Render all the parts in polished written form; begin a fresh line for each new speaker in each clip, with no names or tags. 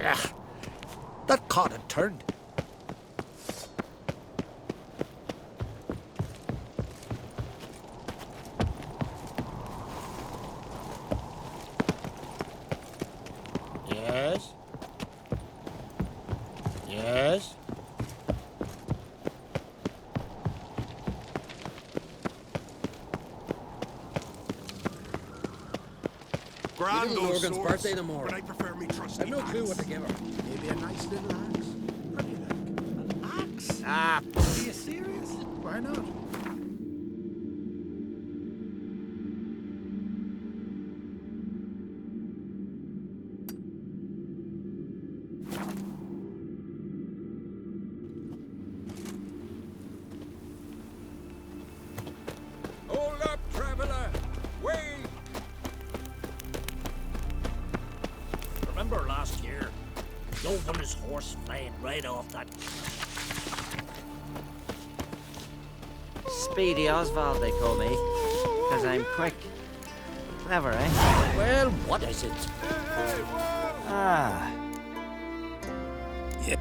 Ugh, that caught and turned. Yes? Yes?
Grand
Little
those
Morgan's
swords,
birthday tomorrow.
but I prefer me trusty
I've no clue
axe.
what to give her. Maybe a nice little axe. What do you think?
An axe?
Ah,
Are you serious?
Why not?
Hold up, traveler! Wait!
remember last year? Dove on his horse flying right off that.
Speedy Oswald, they call me. Because I'm quick. Clever, eh?
Well, what is it?
Ah.
Yeah.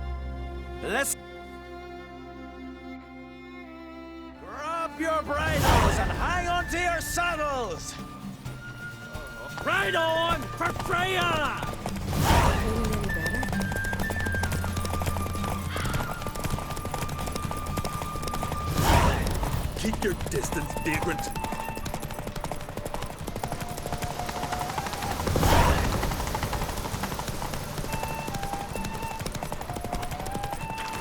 Let's... Grab your bridles and hang on to your saddles!
Ride on for Freya!
Keep your distance, vagrant.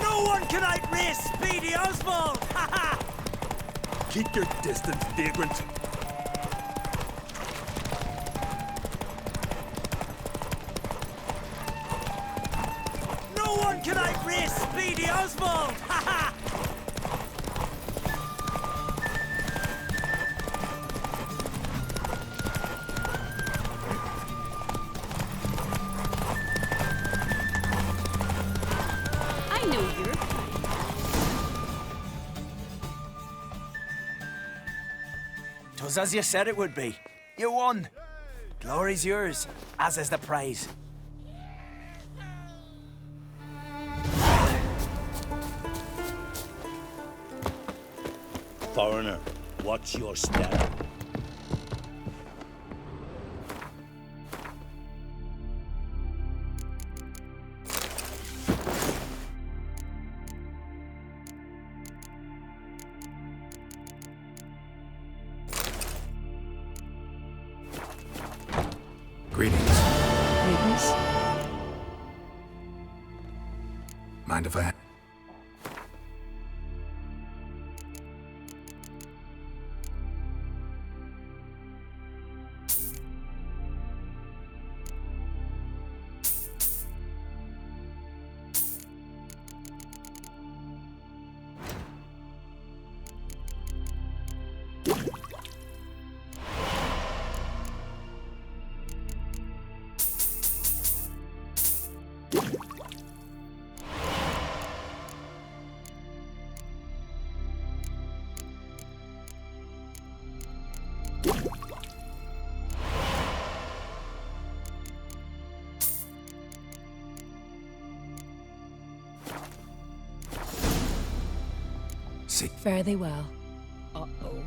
No one can outrace Speedy Oswald! Ha ha!
Keep your distance, vagrant.
No one can outrace Speedy Oswald! Ha ha!
I know you're fine.
'Twas as you said it would be. You won. Glory's yours, as is the prize.
Foreigner, watch your step.
Greetings.
Greetings.
Mind if I... See.
Fare thee well. Uh-oh.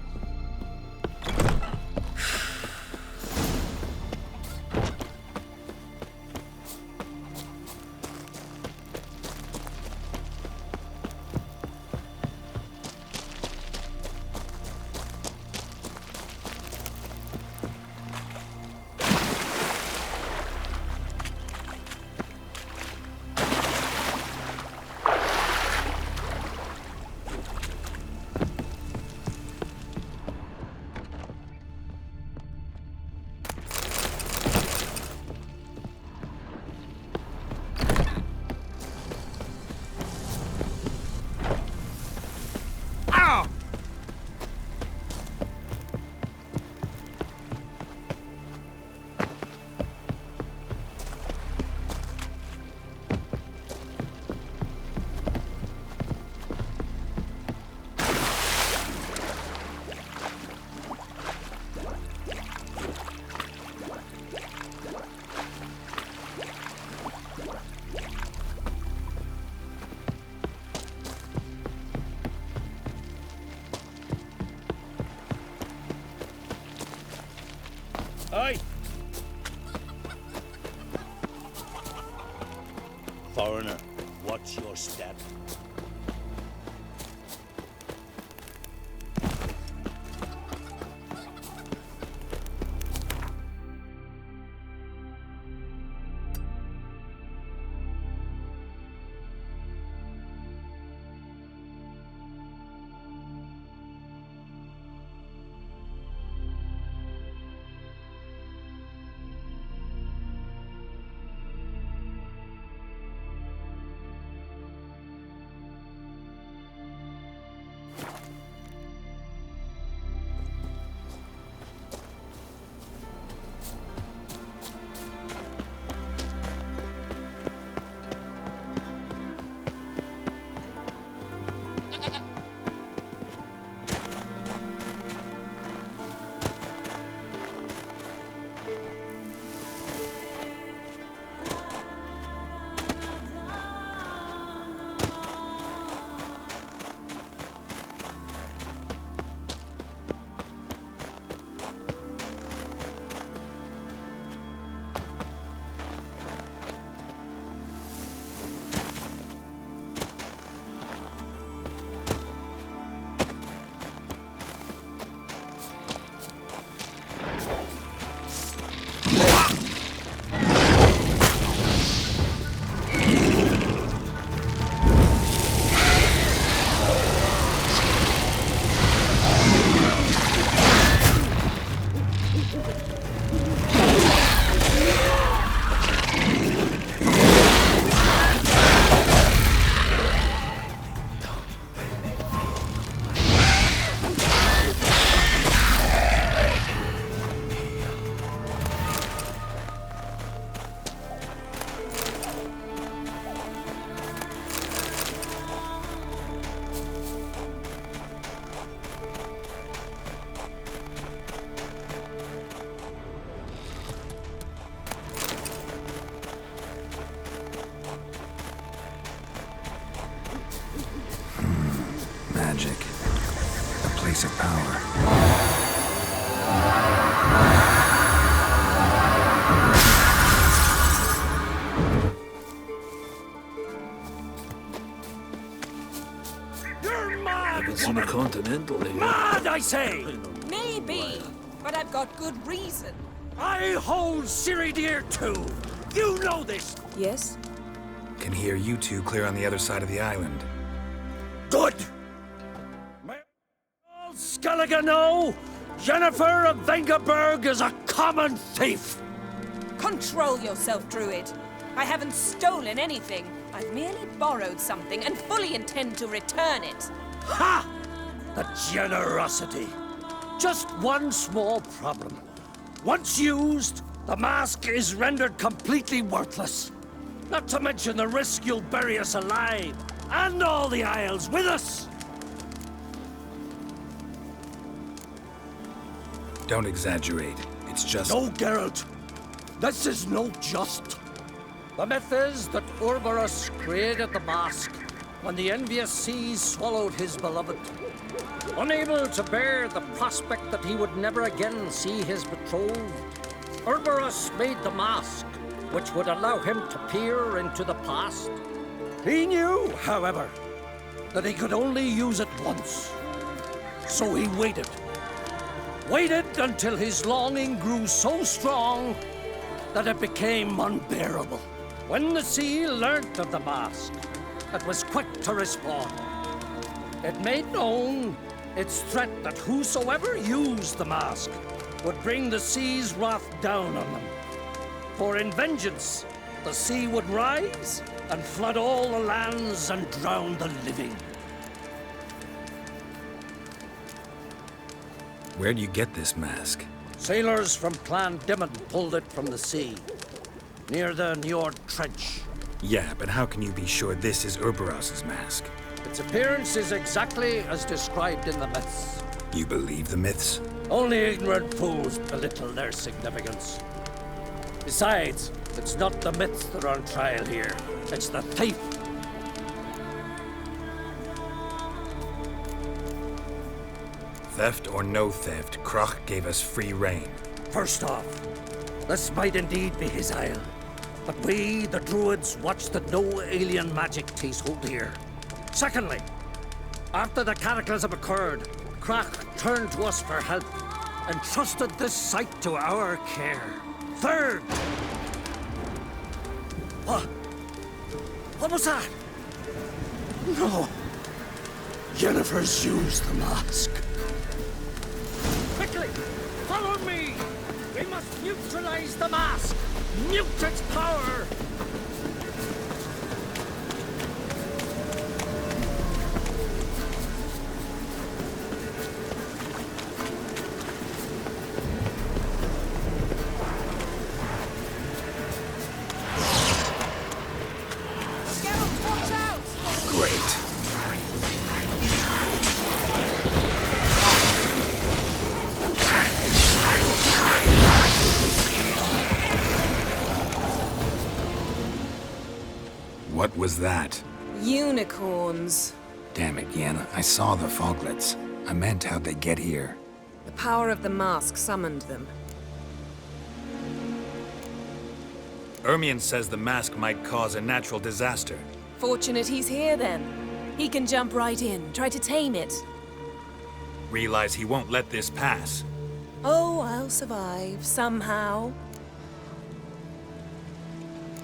Foreigner, watch your step.
Magic. A place of power.
You're mad,
It's in a continental here.
mad, I say!
Maybe, but I've got good reason.
I hold Ciridir too. You know this.
Yes?
Can hear you two clear on the other side of the island.
Good. May all Skellige know Jennifer of Vengerberg is a common thief.
Control yourself, Druid. I haven't stolen anything. I've merely borrowed something and fully intend to return it.
Ha! The generosity. Just one small problem. Once used, the mask is rendered completely worthless. Not to mention the risk you'll bury us alive, and all the Isles with us.
Don't exaggerate. It's just...
No, Geralt. This is no just. The myth is that Urberus created the mask when the envious seas swallowed his beloved. Unable to bear the prospect that he would never again see his betrothed, Urberus made the mask, which would allow him to peer into the past. He knew, however, that he could only use it once. So he waited. Waited until his longing grew so strong that it became unbearable. When the sea learnt of the mask, it was quick to respond. It made known its threat that whosoever used the mask would bring the sea's wrath down on them. For in vengeance, the sea would rise and flood all the lands and drown the living.
Where'd you get this mask?
Sailors from Clan Dimon pulled it from the sea, near the Njord Trench.
Yeah, but how can you be sure this is Urberos's mask?
Its appearance is exactly as described in the myths.
You believe the myths?
Only ignorant fools belittle their significance. Besides, it's not the myths that are on trial here. It's the thief.
Theft or no theft, Kroch gave us free rein.
First off, this might indeed be his isle. But we, the Druids, watch that no alien magic takes hold here. Secondly, after the cataclysm occurred, Crach turned to us for help and trusted this site to our care. Third... What was that? No. Yennefer's used the mask. Quickly! Follow me! We must neutralize the mask! Mute its power!
Geralt, watch out!
Great. What was that?
Unicorns.
Damn it, Yen. I saw the foglets. I meant how'd they get here?
The power of the mask summoned them.
Ermion says the mask might cause a natural disaster.
Fortunate he's here, then. He can jump right in, try to tame it.
Realize he won't let this pass.
Oh, I'll survive, somehow.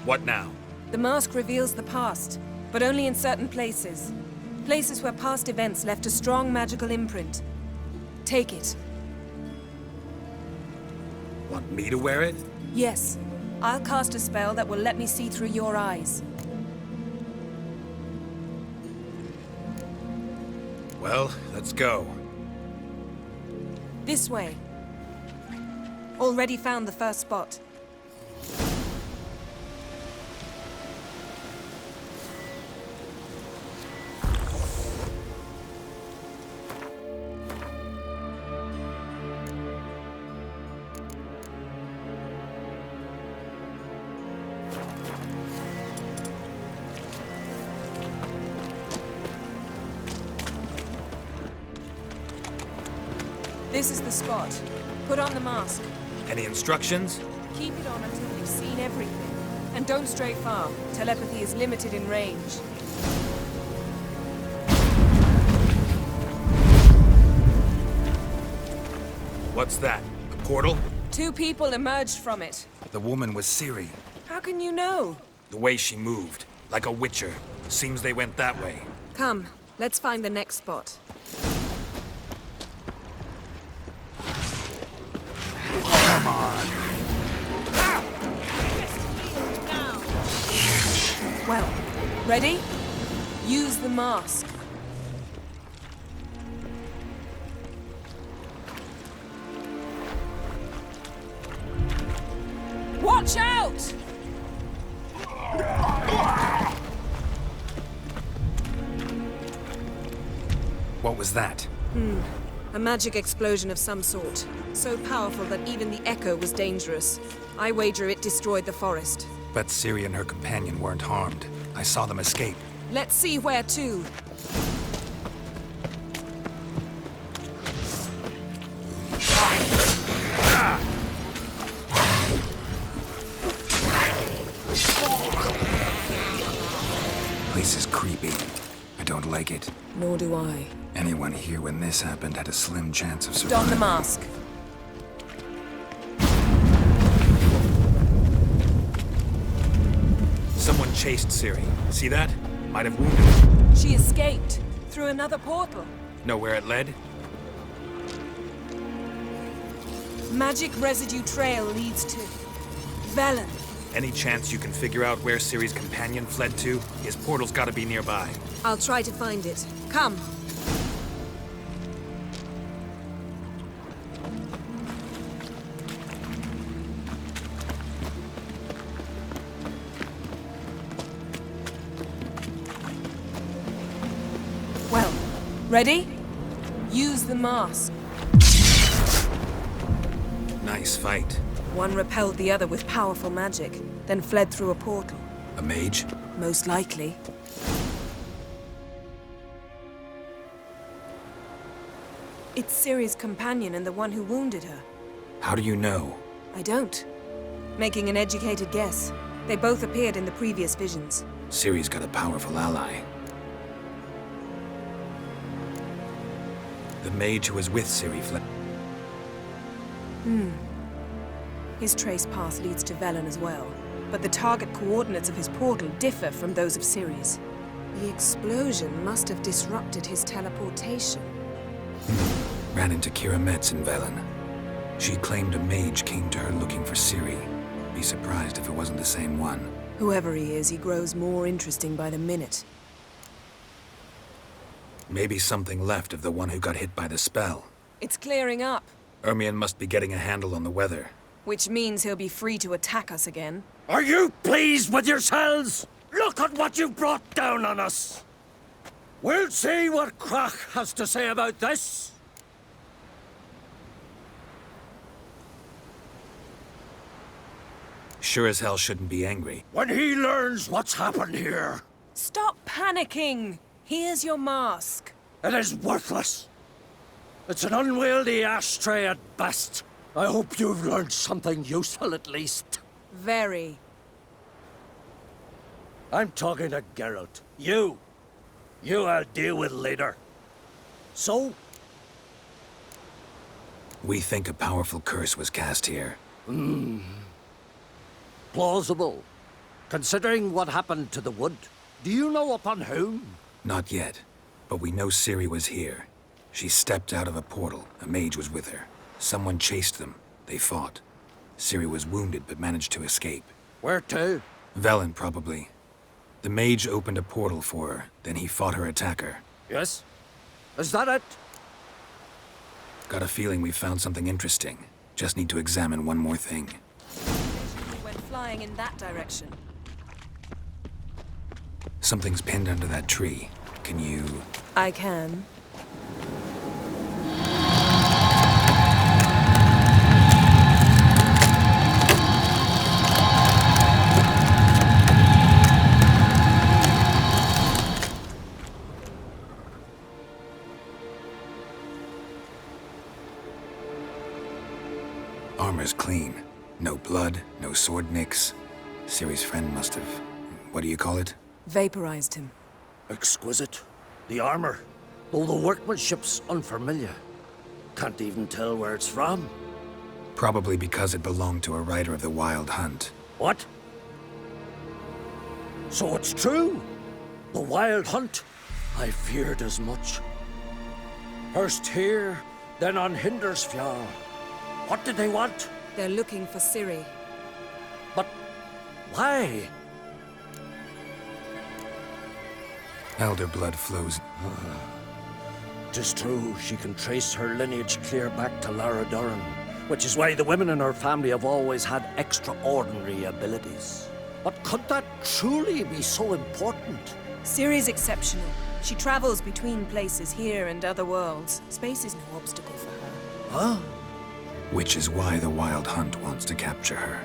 What now?
The mask reveals the past, but only in certain places. Places where past events left a strong magical imprint. Take it.
Want me to wear it?
Yes. I'll cast a spell that will let me see through your eyes.
Well, let's go.
This way. Already found the first spot. This is the spot. Put on the mask.
Any instructions?
Keep it on until you've seen everything. And don't stray far. Telepathy is limited in range.
What's that? A portal?
2 people emerged from it.
The woman was Ciri.
How can you know?
The way she moved, like a witcher. Seems they went that way.
Come, let's find the next spot. Well, ready? Use the mask. Watch out!
What was that?
A magic explosion of some sort. So powerful that even the echo was dangerous. I wager it destroyed the forest.
Bet Ciri and her companion weren't harmed. I saw them escape.
Let's see where to.
Place is creepy. I don't like it.
Nor do I.
Anyone here when this happened had a slim chance of
Don
surviving.
the mask.
Someone chased Ciri. See that? Might have wounded her.
She escaped through another portal.
Know where it led?
Magic residue trail leads to Velen.
Any chance you can figure out where Ciri's companion fled to? His portal's gotta be nearby.
I'll try to find it. Come. Well, ready? Use the mask.
Nice fight.
One repelled the other with powerful magic, then fled through a portal.
A mage?
Most likely. It's Ciri's companion and the one who wounded her.
How do you know?
I don't. Making an educated guess. They both appeared in the previous visions.
Ciri's got a powerful ally. The mage who was with Ciri fled.
His trace path leads to Velen as well, but the target coordinates of his portal differ from those of Ciri's. The explosion must have disrupted his teleportation.
Ran into Kira Metz in Velen. She claimed a mage came to her looking for Ciri. Be surprised if it wasn't the same one.
Whoever he is, he grows more interesting by the minute.
Maybe something left of the one who got hit by the spell.
It's clearing up,
Ermion must be getting a handle on the weather.
which means he'll be free to attack us again.
Are you pleased with yourselves? Look at what you've brought down on us. We'll see what Crach has to say about this.
Sure as hell shouldn't be angry.
When he learns what's happened here,
Stop panicking! Here's your mask.
it is worthless. It's an unwieldy ashtray at best. I hope you've learned something useful at least.
Very.
I'm talking to Geralt. You I'll deal with later. So,
We think a powerful curse was cast here.
plausible. Considering what happened to the wood, do you know upon whom?
Not yet, but we know Ciri was here. She stepped out of a portal. A mage was with her. Someone chased them. They fought. Ciri was wounded but managed to escape.
Where to?
Velen, probably. The mage opened a portal for her, then he fought her attacker.
Yes? Is that it?
Got a feeling we found something interesting. Just need to examine one more thing.
We went flying in that direction.
Something's pinned under that tree. Can you...
I can.
Armor's clean. No blood, no sword nicks. Ciri's friend must have... What do you call it?
Vaporized him.
Exquisite. The armor, though the workmanship's unfamiliar. Can't even tell where it's from.
Probably because it belonged to a rider of the Wild Hunt.
What? So it's true? The Wild Hunt? I feared as much. First here, then on Hindersfjall. What did they want?
They're looking for Ciri.
But why?
Elder blood flows.
'Tis true, she can trace her lineage clear back to Lara Doran, which is why the women in her family have always had extraordinary abilities. But could that truly be so important?
Ciri's exceptional. She travels between places here and other worlds. Space is no obstacle for her.
Huh?
Which is why the Wild Hunt wants to capture her.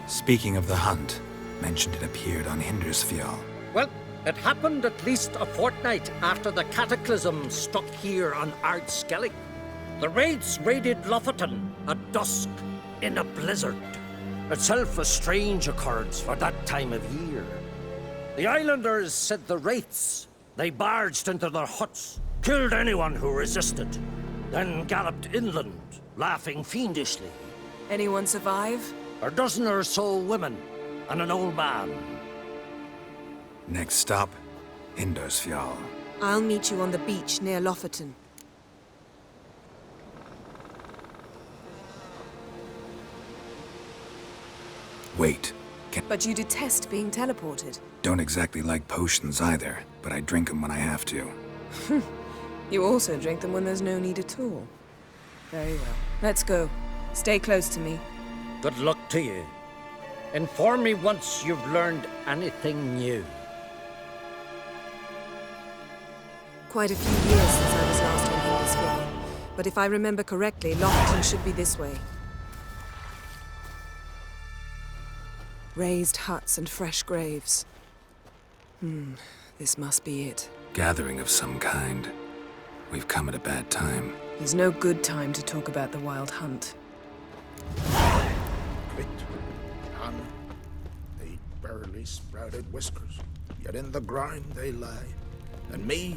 Speaking of the hunt, mentioned it appeared on Hindersfjall.
Well, it happened at least a fortnight after the cataclysm struck here on Ardskellig. The raids raided Lofoten at dusk in a blizzard. Itself a strange occurrence for that time of year. The islanders said the wraiths. They barged into their huts, killed anyone who resisted, then galloped inland, laughing fiendishly.
Anyone survive?
A dozen or so women and an old man.
Next stop, Hindersfjall.
I'll meet you on the beach near Lofoten.
Wait.
But you detest being teleported.
Don't exactly like potions either, but I drink them when I have to.
You also drink them when there's no need at all. Very well. Let's go. Stay close to me.
Good luck to you. Inform me once you've learned anything new.
Quite a few years since I was last on Hindersfjall. But if I remember correctly, Lofoten should be this way. Raised huts and fresh graves. This must be it.
Gathering of some kind. We've come at a bad time.
There's no good time to talk about the Wild Hunt.
Quit. None barely sprouted whiskers, yet in the ground they lie. And me,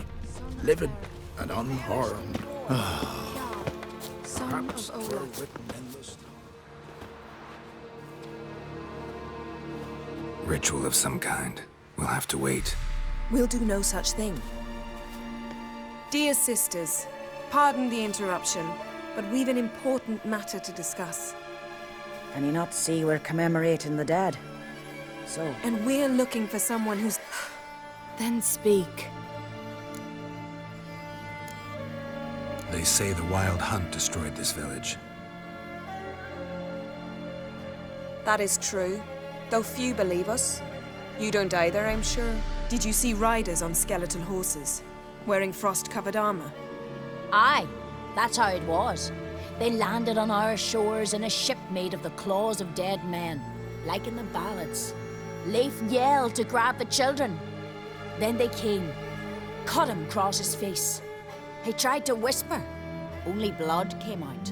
living and unharmed. Perhaps 'twere written in the stone.
Ritual of some kind. We'll have to wait.
We'll do no such thing. Dear sisters, pardon the interruption, but we've an important matter to discuss.
Can you not see we're commemorating the dead? So,
And we're looking for someone who's...
Then speak.
They say the Wild Hunt destroyed this village.
That is true, though few believe us. You don't either, I'm sure. Did you see riders on skeletal horses, wearing frost-covered armor?
Aye, that's how it was. They landed on our shores in a ship made of the claws of dead men, like in the ballads. Leif yelled to grab the children. Then they came, cut him across his face. He tried to whisper, only blood came out.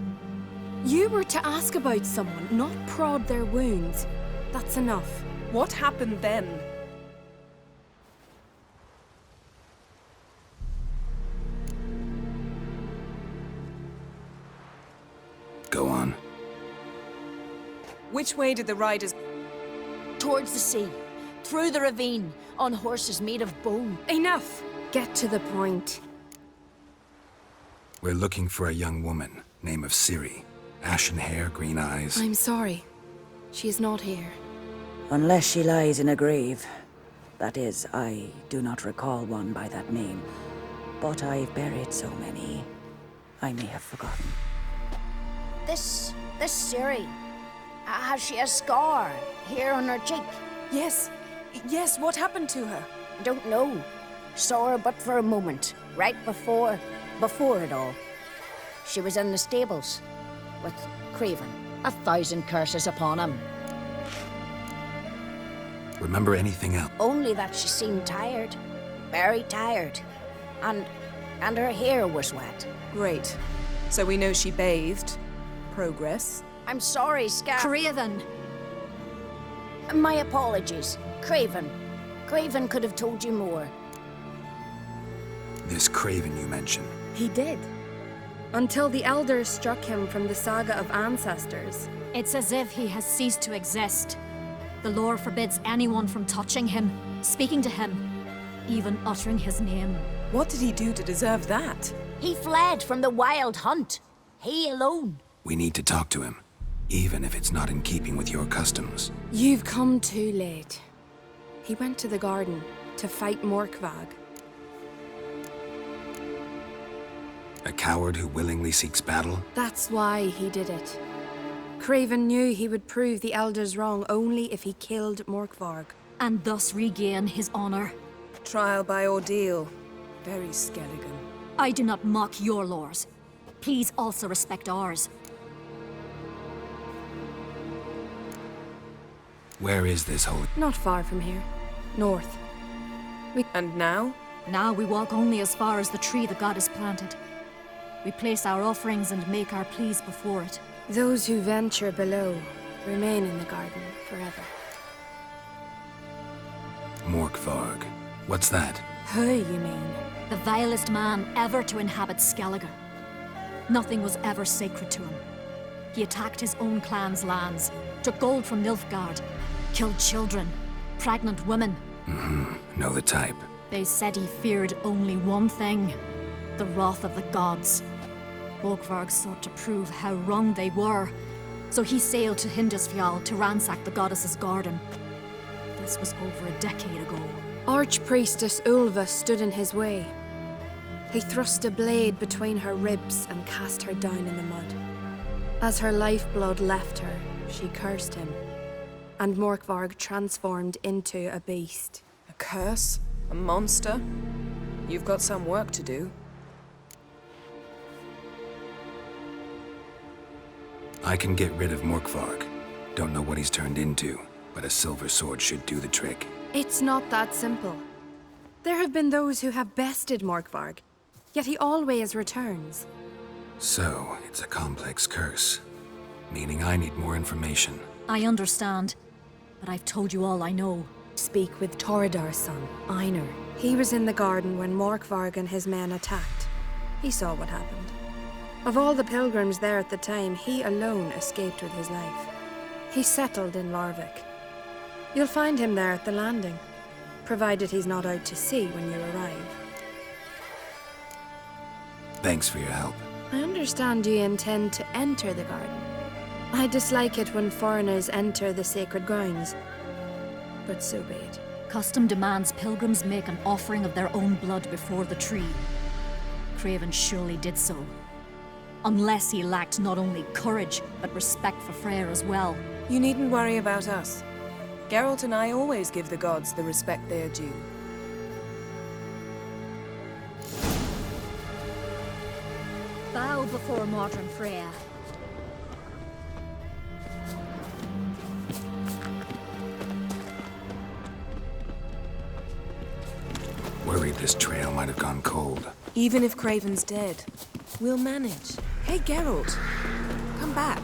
You were to ask about someone, not prod their wounds. That's enough.
What happened then?
Go on.
Which way did the riders...
Towards the sea, through the ravine, on horses made of bone.
Enough! Get to the point.
We're looking for a young woman, name of Ciri. Ashen hair, green eyes.
I'm sorry. She is not here.
unless she lies in a grave. That is, I do not recall one by that name. But I've buried so many, I may have forgotten.
This Ciri, has she a scar here on her cheek?
Yes. Yes, what happened to her?
Don't know. Saw her but for a moment, right before it all. She was in the stables with Craven. 1,000 curses upon him.
Remember anything else?
Only that she seemed tired. Very tired. And her hair was wet.
Great. So we know she bathed. Progress.
I'm sorry, Scar.
Craven!
My apologies. Craven. Craven could have told you more.
This Craven you mentioned.
He did. Until the elders struck him from the saga of ancestors.
It's as if he has ceased to exist. The lore forbids anyone from touching him, speaking to him, even uttering his name.
What did he do to deserve that?
He fled from the Wild Hunt. He alone.
We need to talk to him, even if it's not in keeping with your customs.
You've come too late. He went to the garden to fight Morkvag.
A coward who willingly seeks battle?
That's why he did it. Craven knew he would prove the elders wrong only if he killed Morkvarg.
And thus regain his honor.
Trial by ordeal. Very Skelligan.
I do not mock your laws. Please also respect ours.
Where is this holy?
Not far from here. North.
And now?
Now we walk only as far as the tree the goddess planted. We place our offerings and make our pleas before it.
Those who venture below remain in the garden forever.
Morkvarg. What's that?
Who, you mean?
The vilest man ever to inhabit Skellige. Nothing was ever sacred to him. He attacked his own clan's lands, took gold from Nilfgaard, killed children, pregnant women.
Know the type.
They said he feared only one thing, the wrath of the gods. Morkvarg sought to prove how wrong they were, so he sailed to Hindisfjall to ransack the goddess's garden. This was over a decade ago.
Archpriestess Ulva stood in his way. He thrust a blade between her ribs and cast her down in the mud. As her lifeblood left her, she cursed him, and Morkvarg transformed into a beast.
A curse? A monster? You've got some work to do.
I can get rid of Morkvarg. Don't know what he's turned into, but a silver sword should do the trick.
It's not that simple. There have been those who have bested Morkvarg, yet he always returns.
So, it's a complex curse. Meaning I need more information.
I understand, but I've told you all I know.
Speak with Toredar's son, Einar. He was in the garden when Morkvarg and his men attacked. He saw what happened. Of all the pilgrims there at the time, he alone escaped with his life. He settled in Larvik. You'll find him there at the landing, provided he's not out to sea when you arrive.
Thanks for your help.
I understand you intend to enter the garden. I dislike it when foreigners enter the sacred grounds, but so be it.
Custom demands pilgrims make an offering of their own blood before the tree. Craven surely did so. Unless he lacked not only courage, but respect for Freyr as well.
You needn't worry about us. Geralt and I always give the gods the respect they are due.
Bow before modern Freya.
Worried this trail might have gone cold.
Even if Craven's dead, we'll manage. Hey, Geralt, come back.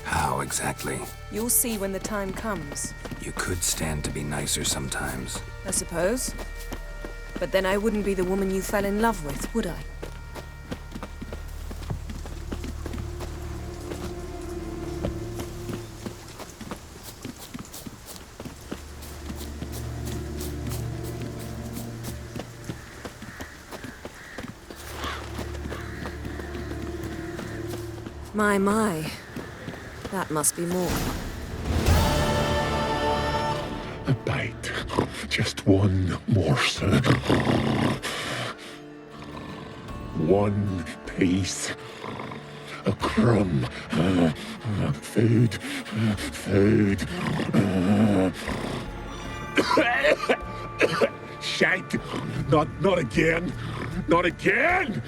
How exactly?
You'll see when the time comes,
You could stand to be nicer sometimes.
I suppose. But then I wouldn't be the woman you fell in love with, would I? My. That must be more.
A bite. Just one morsel. One piece. A crumb. Food. Food. Shank. Not again. Not again!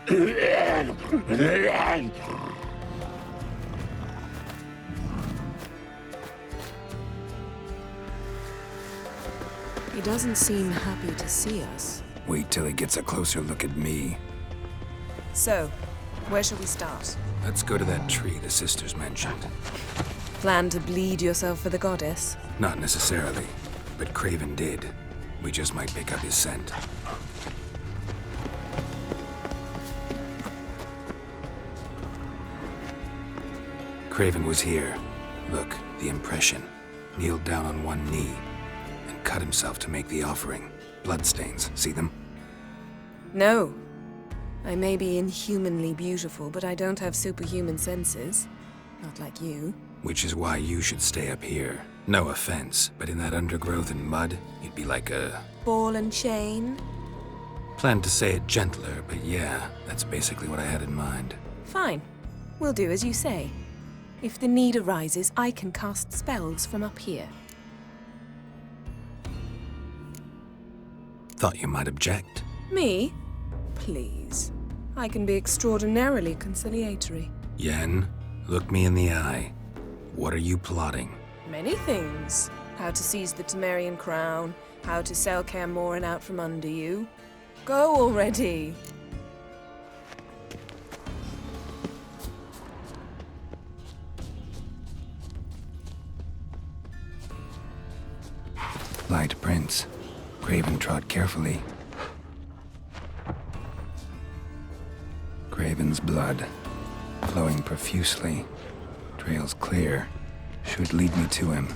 He doesn't seem happy to see us.
Wait till he gets a closer look at me.
So, where shall we start?
Let's go to that tree the sisters mentioned.
Plan to bleed yourself for the goddess?
Not necessarily, but Craven did. We just might pick up his scent. Craven was here. Look, the impression. Kneeled down on one knee and cut himself to make the offering. Bloodstains, see them?
No. I may be inhumanly beautiful, but I don't have superhuman senses. Not like you.
Which is why you should stay up here. No offense, but in that undergrowth and mud, you'd be like a...
Ball and chain?
Planned to say it gentler, but yeah, that's basically what I had in mind.
Fine. We'll do as you say. If the need arises, I can cast spells from up here.
Thought you might object.
Me? Please. I can be extraordinarily conciliatory.
Yen, look me in the eye. What are you plotting?
Many things. How to seize the Temerian crown, how to sell Kaer Morhen out from under you. Go already!
Light prints. Craven trod carefully. Craven's blood, flowing profusely. Trail's clear. Should lead me to him.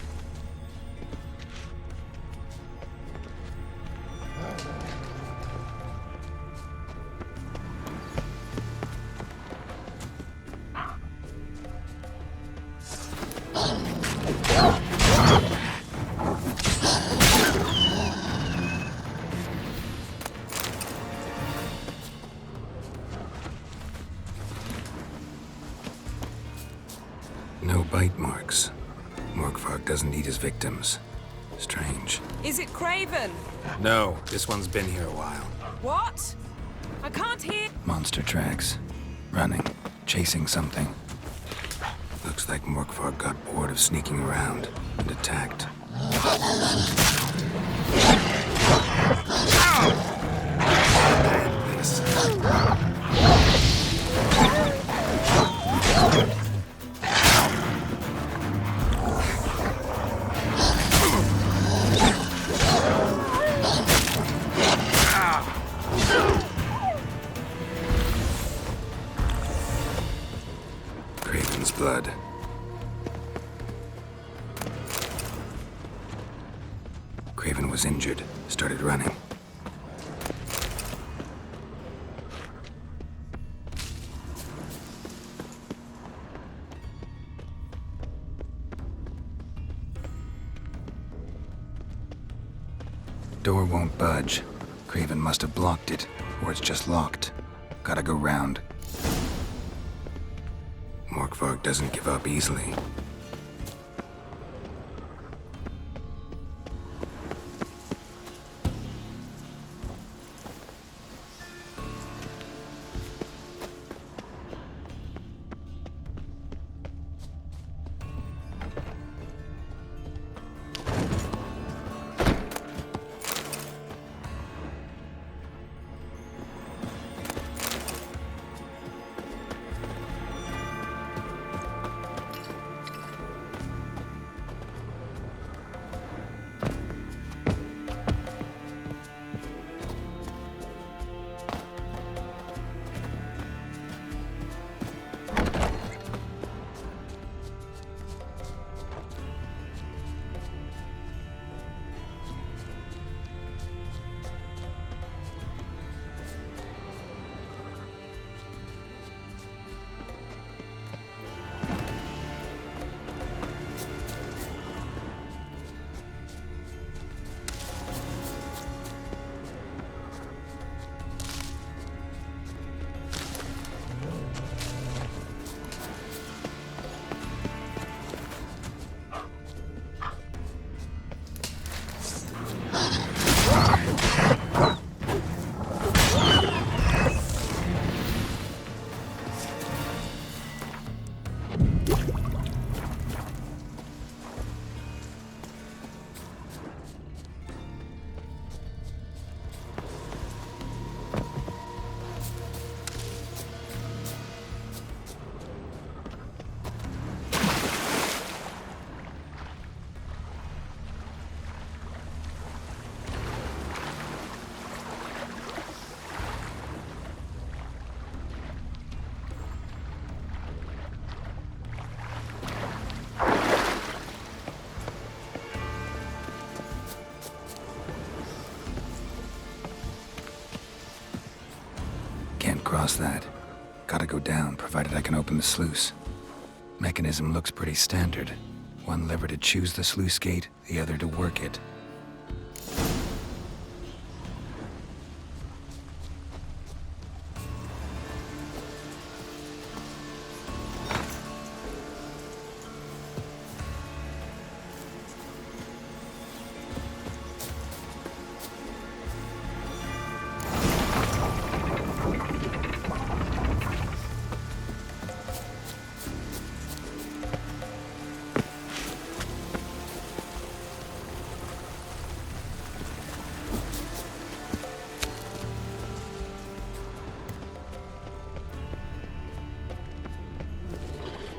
No bite marks. More Morkvarg doesn't eat his victims. Strange.
Is it Craven?
No, this one's been here a while.
What? I can't hear.
Monster tracks. Running. Chasing something. Looks like Morkvarg got bored of sneaking around and attacked. This. Craven's blood. Craven was injured, started running. Door won't budge. Craven must have blocked it, or it's just locked. Gotta go round. Morkvarg doesn't give up easily. Cross that. Gotta go down, provided I can open the sluice. Mechanism looks pretty standard. One lever to choose the sluice gate, the other to work it.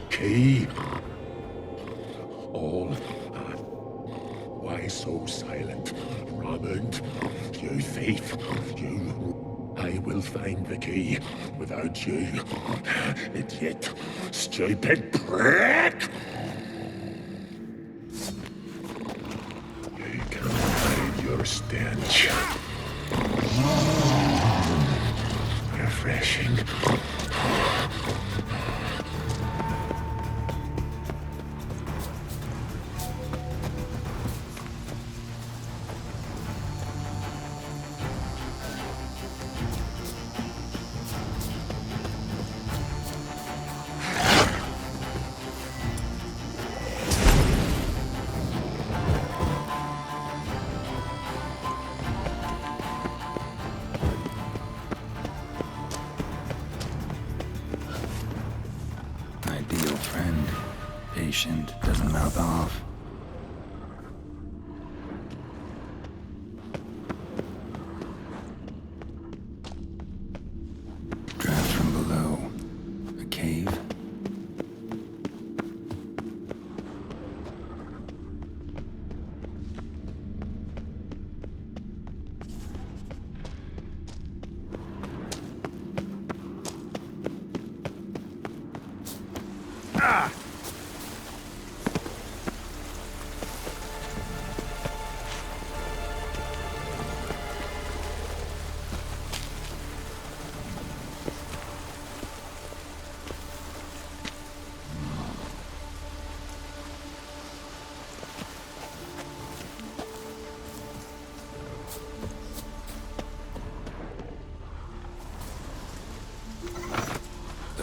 Kay. All. Why so silent? Ramond, you thief, you. I will find the key without you. Idiot. Stupid prick! You can't hide your stench. Refreshing.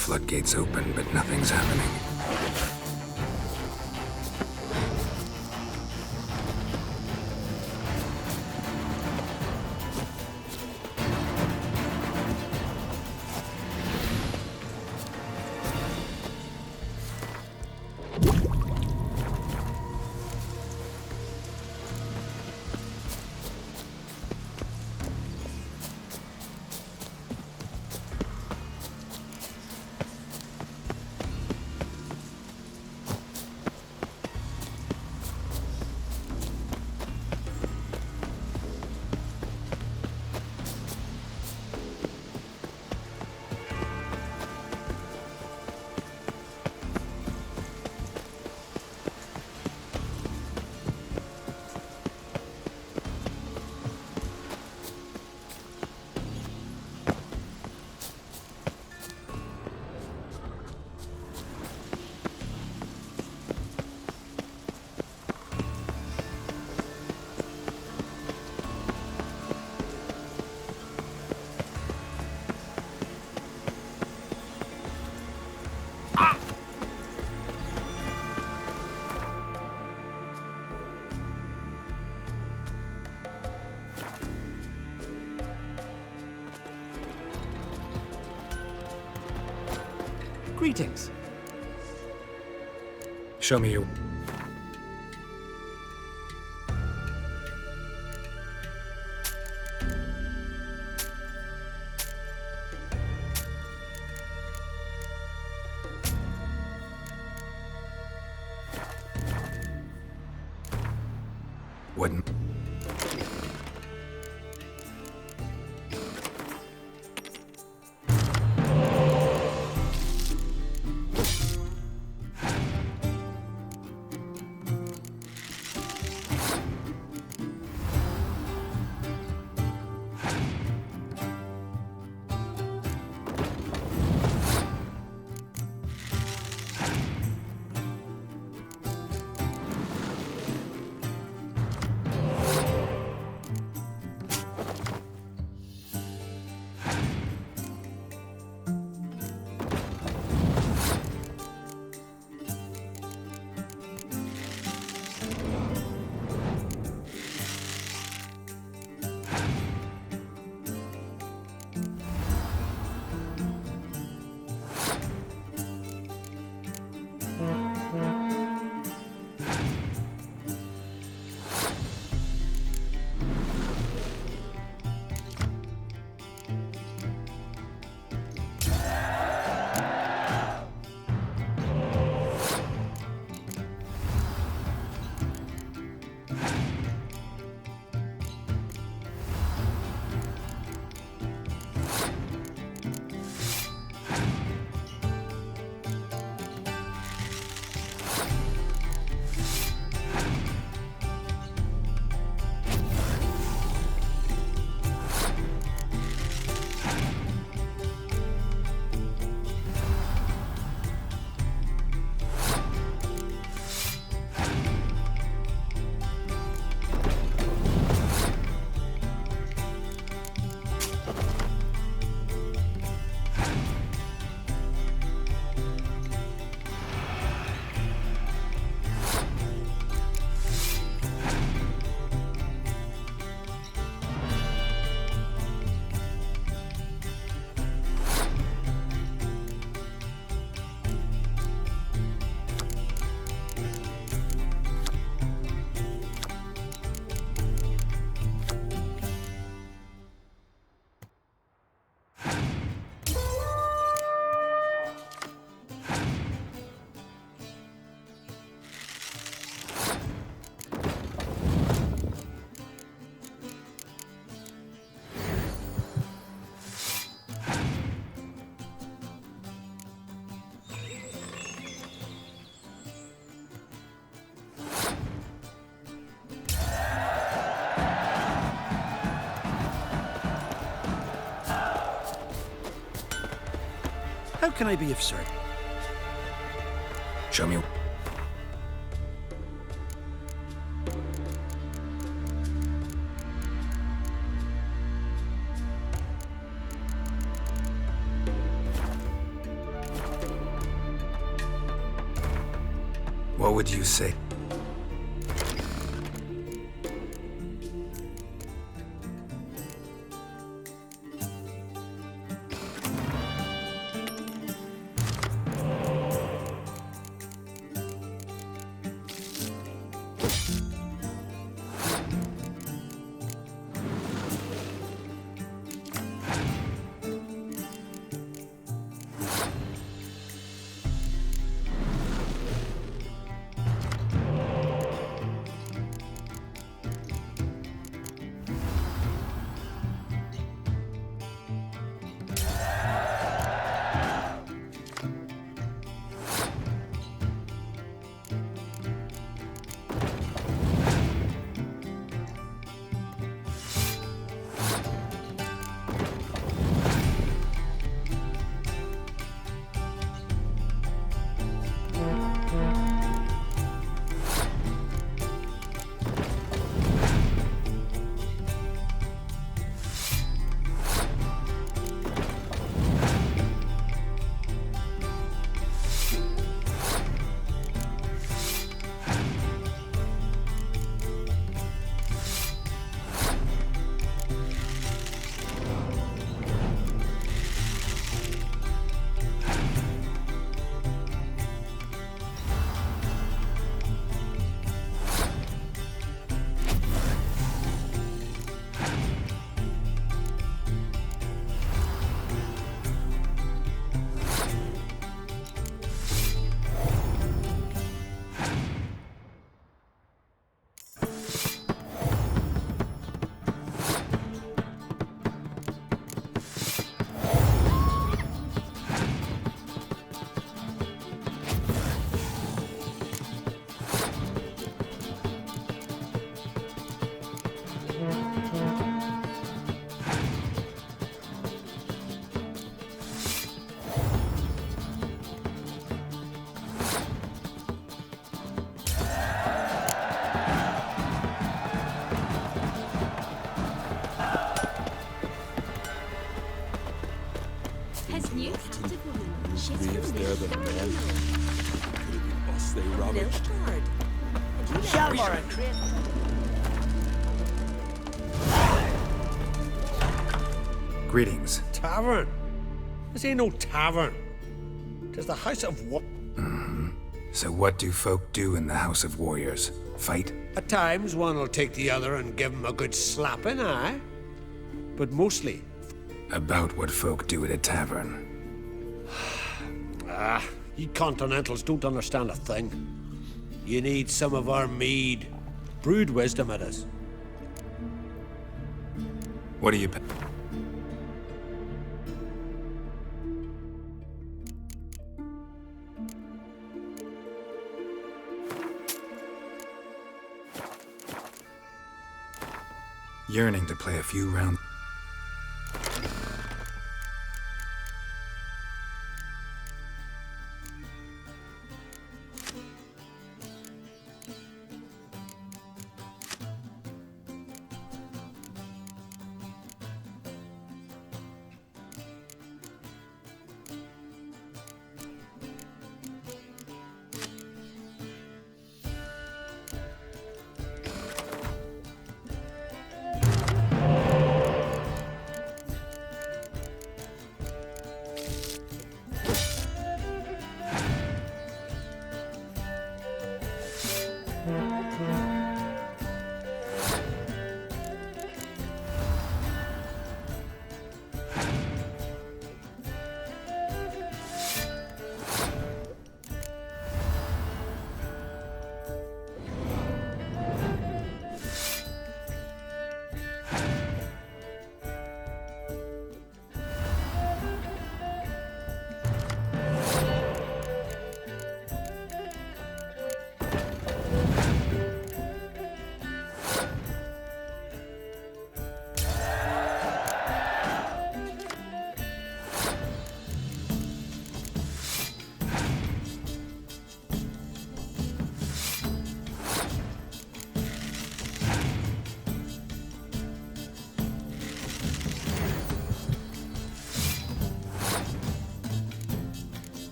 floodgates open, but nothing's happening.
Greetings.
Show me your... Wouldn't...
How can I be of service?
Show me... What would you say?
They're the men. Could it be us they ravaged?
Greetings.
Tavern? This ain't no tavern. 'Tis the House of War.
So what do folk do in the House of Warriors? Fight?
At times, one will take the other and give him a good slapping, aye? But mostly...
About what folk do at a tavern.
You continentals don't understand a thing. You need some of our mead. Brewed wisdom it is.
What do you... Yearning to play a few rounds.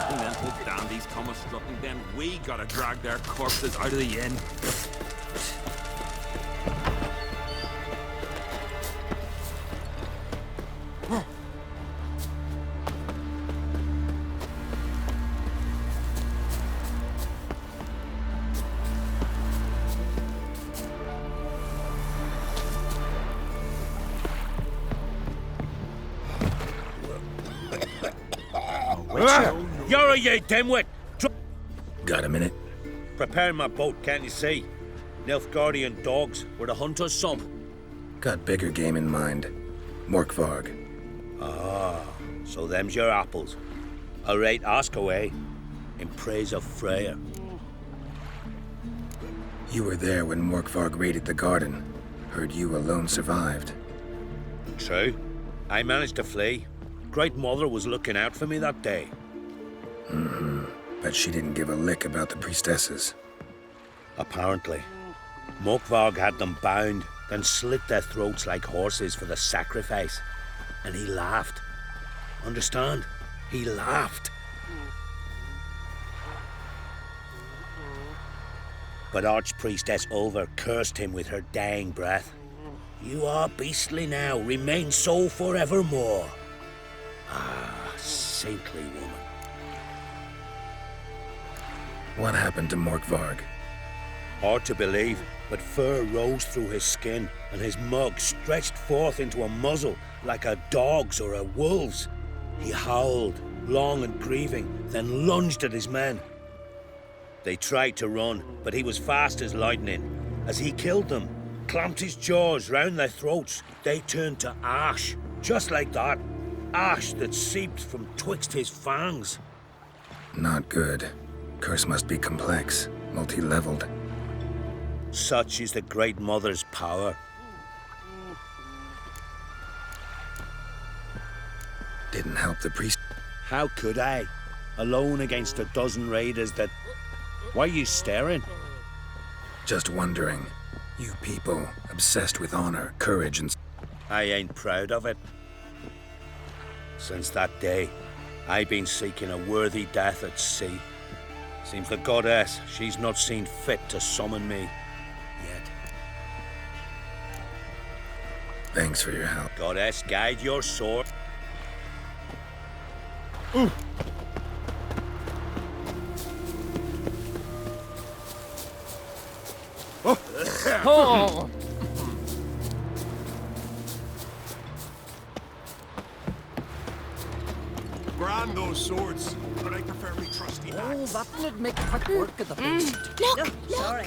And then hook dandies come a-strutting, then we gotta drag their corpses out of the inn.
You're a ye dimwit!
Got a minute?
Prepare my boat, can't you see? Nilfgaardian dogs were the hunters some.
Got bigger game in mind. Morkvarg.
Ah, so them's your apples. All right, ask away. In praise of Freyr.
You were there when Morkvarg raided the garden. Heard you alone survived.
True. I managed to flee. Great Mother was looking out for me that day.
But she didn't give a lick about the priestesses.
Apparently. Morkvarg had them bound, then slit their throats like horses for the sacrifice. And he laughed. Understand? He laughed. But Archpriestess Ulver cursed him with her dying breath. You are beastly now, remain so forevermore. Ah, saintly woman.
What happened to Morkvarg?
Hard to believe, but fur rose through his skin, and his mug stretched forth into a muzzle like a dog's or a wolf's. He howled, long and grieving, then lunged at his men. They tried to run, but he was fast as lightning. As he killed them, clamped his jaws round their throats, they turned to ash, just like that. Ash that seeped from twixt his fangs.
Not good. Curse must be complex, multi-leveled.
Such is the Great Mother's power.
Didn't help the priest.
How could I? Alone against a dozen raiders that... Why are you staring?
Just wondering. You people, obsessed with honor, courage, and...
I ain't proud of it. Since that day, I've been seeking a worthy death at sea. Seems the goddess, she's not seen fit to summon me yet.
Thanks for your help.
Goddess, guide your sword.
Oh!
Grand those swords, but I prefer me trusty
Oh,
axe.
that'll make quick work of the beast.
Look!
Sorry.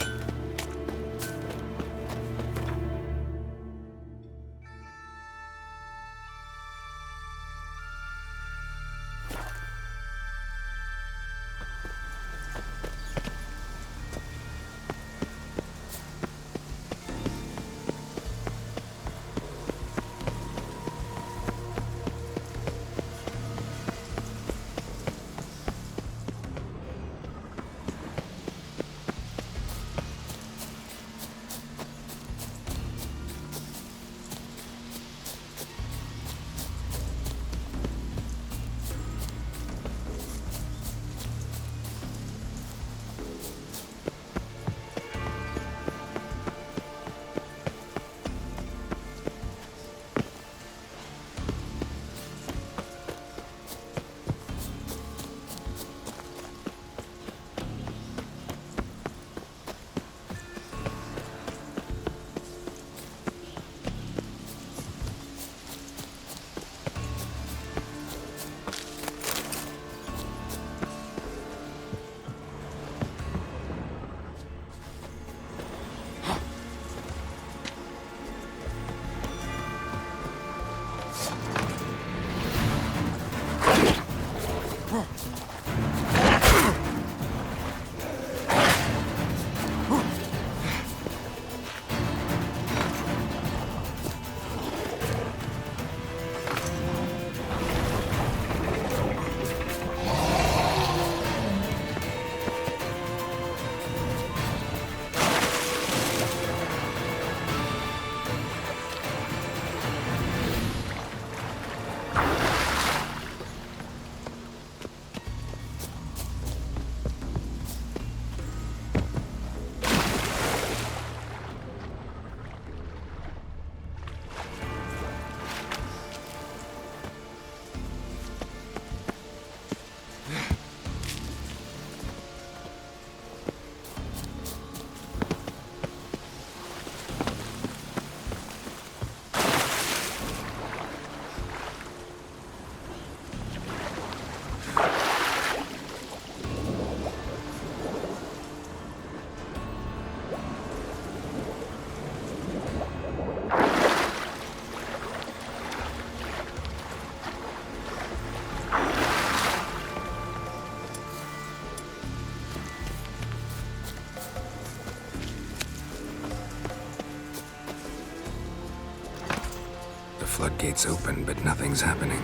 floodgates open, but nothing's happening.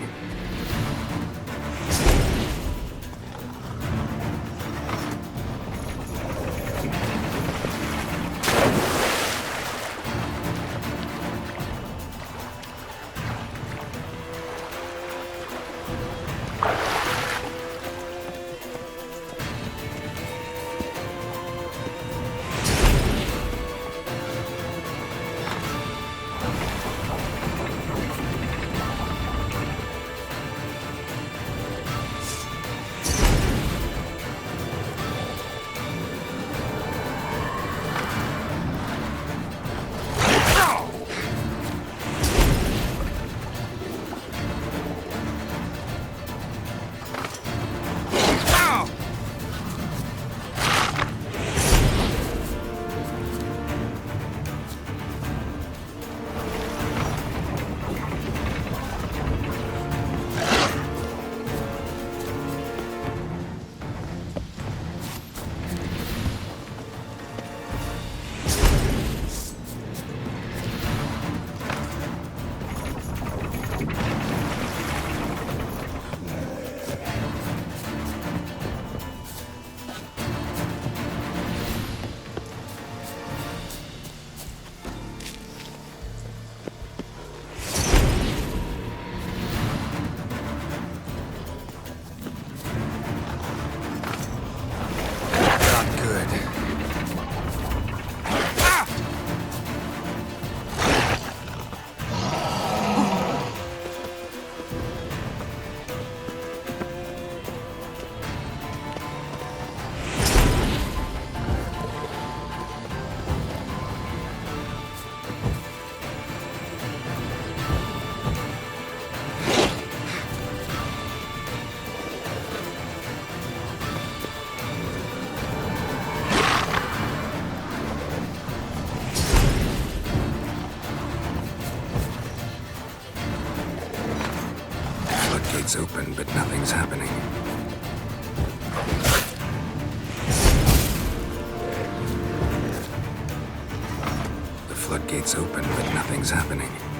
Floodgates open, but nothing's happening. The floodgates open, but nothing's happening.